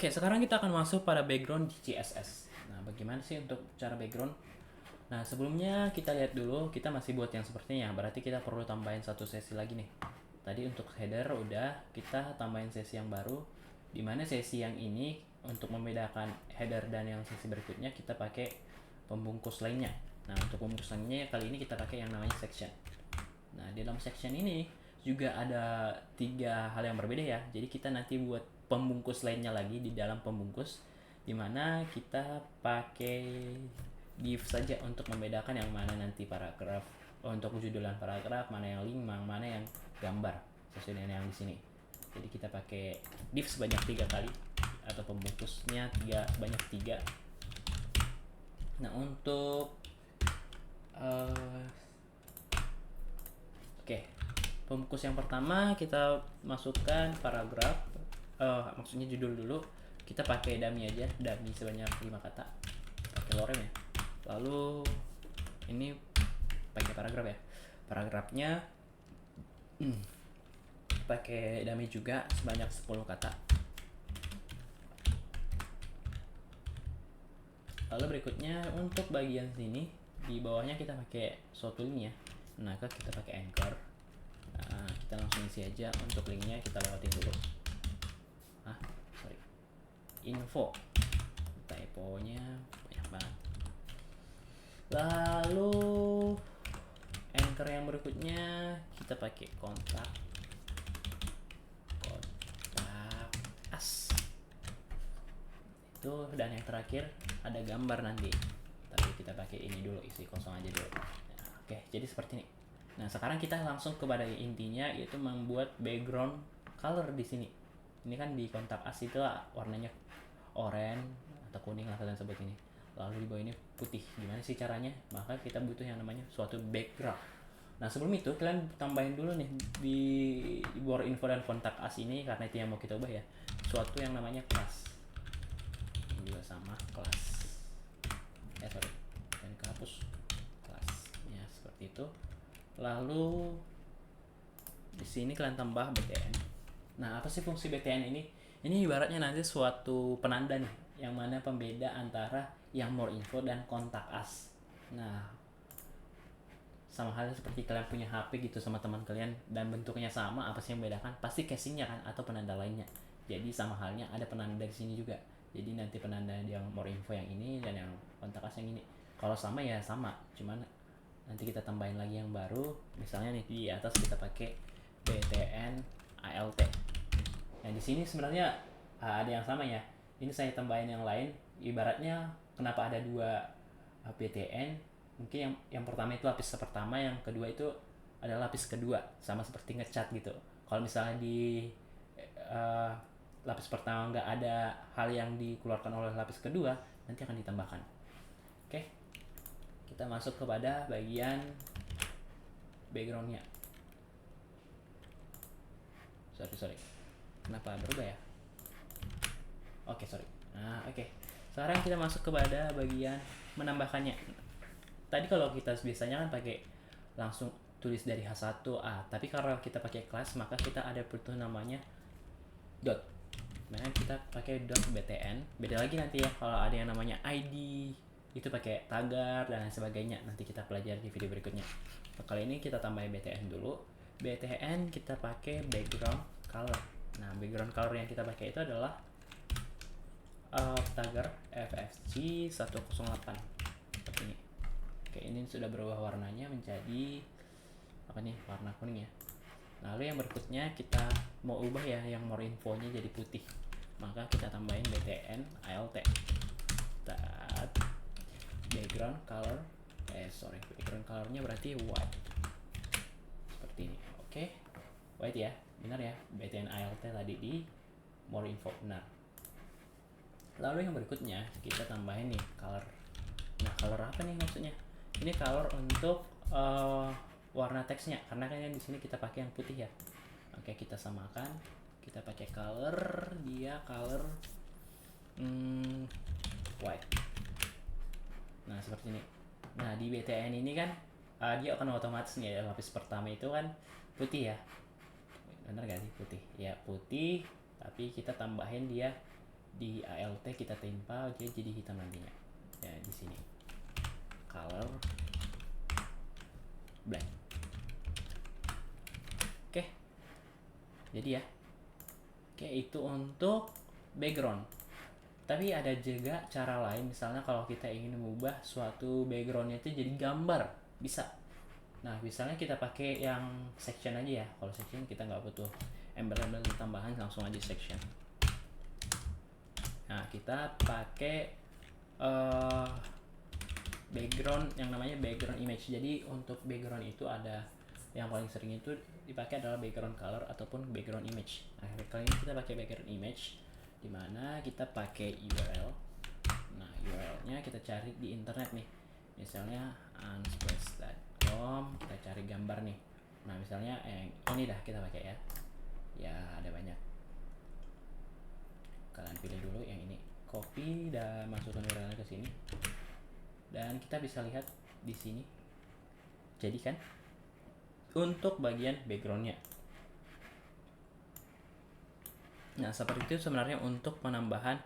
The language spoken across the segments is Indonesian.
Oke, sekarang kita akan masuk pada background di CSS. Nah, bagaimana sih untuk cara background? Nah, sebelumnya kita lihat dulu, kita masih buat yang sepertinya, berarti kita perlu tambahin satu sesi lagi nih. Tadi untuk header udah, kita tambahin sesi yang baru, dimana sesi yang ini untuk membedakan header dan yang sesi berikutnya kita pakai pembungkus lainnya. Nah, untuk pembungkus lainnya kali ini kita pakai yang namanya section. Nah, di dalam section ini juga ada 3 hal yang berbeda ya. Jadi kita nanti buat pembungkus lainnya lagi di dalam pembungkus, dimana kita pakai div saja untuk membedakan yang mana nanti paragraf, untuk judulan paragraf, mana yang link, mana yang gambar sesuai dengan yang di sini. Jadi kita pakai div sebanyak 3 kali atau pembungkusnya sebanyak 3. Nah, untuk oke, pembungkus yang pertama kita masukkan paragraf, maksudnya judul dulu. Kita pakai dummy aja, dummy sebanyak 5 kata, pakai lorem ya. Lalu ini pakai paragraf ya, paragrafnya pakai dummy juga sebanyak 10 kata. Lalu berikutnya untuk bagian sini di bawahnya kita pakai suatu link ya, maka kita pakai anchor. Nah, kita langsung isi aja. Untuk linknya kita lewatin dulu. Info, typonya banyak banget. Lalu anchor yang berikutnya kita pakai kontak as itu, dan yang terakhir ada gambar nanti, tapi kita pakai ini dulu, isi kosong aja dulu. Nah, oke, jadi seperti ini. Nah, sekarang kita langsung kepada intinya, yaitu membuat background color di sini. Ini kan di kontak as itu warnanya oranye atau kuning lah kalian sebut ini. Lalu di bawah ini putih. Gimana sih caranya? Maka kita butuh yang namanya suatu background. Nah, sebelum itu kalian tambahin dulu nih di border info dan kontak as ini, karena itu yang mau kita ubah ya, suatu yang namanya kelas. Ini juga sama, kelas. Dan kehapus kelas. Ya, seperti itu. Lalu di sini kalian tambah btn. Nah, apa sih fungsi btn ini? Ini ibaratnya nanti suatu penanda nih, yang mana pembeda antara yang more info dan kontak as. Nah, sama halnya seperti kalian punya HP gitu sama teman kalian dan bentuknya sama, apa sih yang membedakan? Pasti casingnya kan, atau penanda lainnya. Jadi sama halnya ada penanda di sini juga. Jadi nanti penanda yang more info yang ini dan yang kontak as yang ini. Kalau sama ya sama, cuman nanti kita tambahin lagi yang baru. Misalnya nih di atas kita pakai btn alt. Nah, di sini sebenarnya ada yang sama ya. Ini saya tambahin yang lain. Ibaratnya kenapa ada 2 btn? Mungkin yang pertama itu lapis pertama, yang kedua itu adalah lapis kedua, sama seperti ngecat gitu. Kalau misalnya di lapis pertama nggak ada hal yang dikeluarkan oleh lapis kedua, nanti akan ditambahkan. Oke, kita masuk kepada bagian backgroundnya. Sorry, kenapa berubah ya? Sorry. Nah, oke. Sekarang kita masuk kepada bagian menambahkannya. Tadi kalau kita biasanya kan pakai langsung tulis dari H1A, tapi kalau kita pakai kelas maka kita ada butuh namanya dot. Nah, kita pakai dot btn. Beda lagi nanti ya kalau ada yang namanya id, itu pakai tagar dan lain sebagainya. Nanti kita pelajari di video berikutnya. Kali ini kita tambahin btn dulu. btn kita pakai background color. Nah, background color yang kita pakai itu adalah tagar ffg 108 seperti ini. Oke, ini sudah berubah warnanya menjadi apa nih, warna kuning ya. Lalu yang berikutnya kita mau ubah ya, yang more infonya jadi putih, maka kita tambahin btn alt background color background colornya berarti white seperti ini. Oke, white ya, benar ya, btn alt tadi di more info benar. Lalu yang berikutnya kita tambahin nih color. Nah, color apa nih maksudnya? Ini color untuk warna teksnya, karena kan di sini kita pakai yang putih ya. Oke, kita samakan. Kita pakai color, dia color white. Nah, seperti ini. Nah, di btn ini kan dia akan otomatis nih ya, lapis pertama itu kan putih ya. Benar gak sih putih? Ya, putih, tapi kita tambahin dia di alt kita tempel dia jadi hitam nantinya ya. Di sini color black. Oke, jadi ya, oke itu untuk background. Tapi ada juga cara lain, misalnya kalau kita ingin mengubah suatu backgroundnya itu jadi gambar, bisa. Nah, misalnya kita pakai yang section aja ya. Kalau section kita nggak butuh embel-embel tambahan, langsung aja section. Nah, kita pakai background yang namanya background image. Jadi untuk background itu ada yang paling sering itu dipakai adalah background color ataupun background image. Nah, kali ini kita pakai background image, dimana kita pakai URL. Nah, URL-nya kita cari di internet nih, misalnya unsplash.com, kita cari gambar nih. Nah, misalnya ini dah kita pakai ya. Ya, ada banyak. Kalian pilih dulu yang ini, copy dan masukkan URL ke sini. Dan kita bisa lihat di sini. Jadi kan untuk bagian backgroundnya. Nah, seperti itu sebenarnya untuk penambahan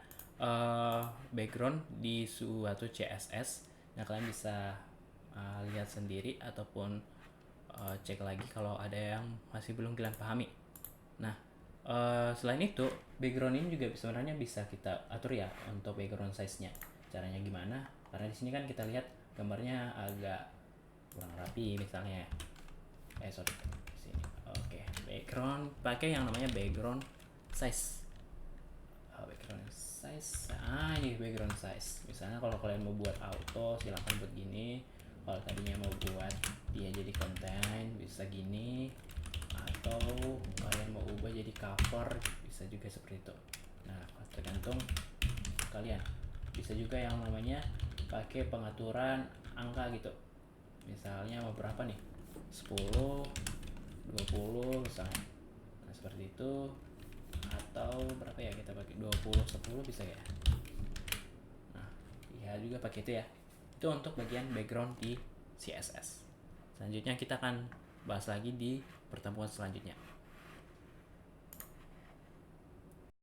background di suatu CSS. Nah, kalian bisa lihat sendiri ataupun cek lagi kalau ada yang masih belum kalian pahami. Nah, selain itu background ini juga sebenarnya bisa kita atur ya untuk background size-nya. Caranya gimana? Karena di sini kan kita lihat gambarnya agak kurang rapi misalnya. Sorry, sini. Oke, background pakai yang namanya background size. Background size. Ini background size. Misalnya kalau kalian mau buat auto, silahkan buat gini. Kalau tadinya mau buat dia jadi konten, bisa gini. Atau kalian mau ubah jadi cover, bisa juga seperti itu. Nah, tergantung kalian. Bisa juga yang namanya pakai pengaturan angka gitu. Misalnya mau berapa nih? 10, 20 misalnya. Nah, seperti itu. Atau berapa ya, kita pakai 20, 10 bisa ya. Nah, ya juga pakai itu ya. Itu untuk bagian background di CSS. Selanjutnya kita akan bahas lagi di pertemuan selanjutnya.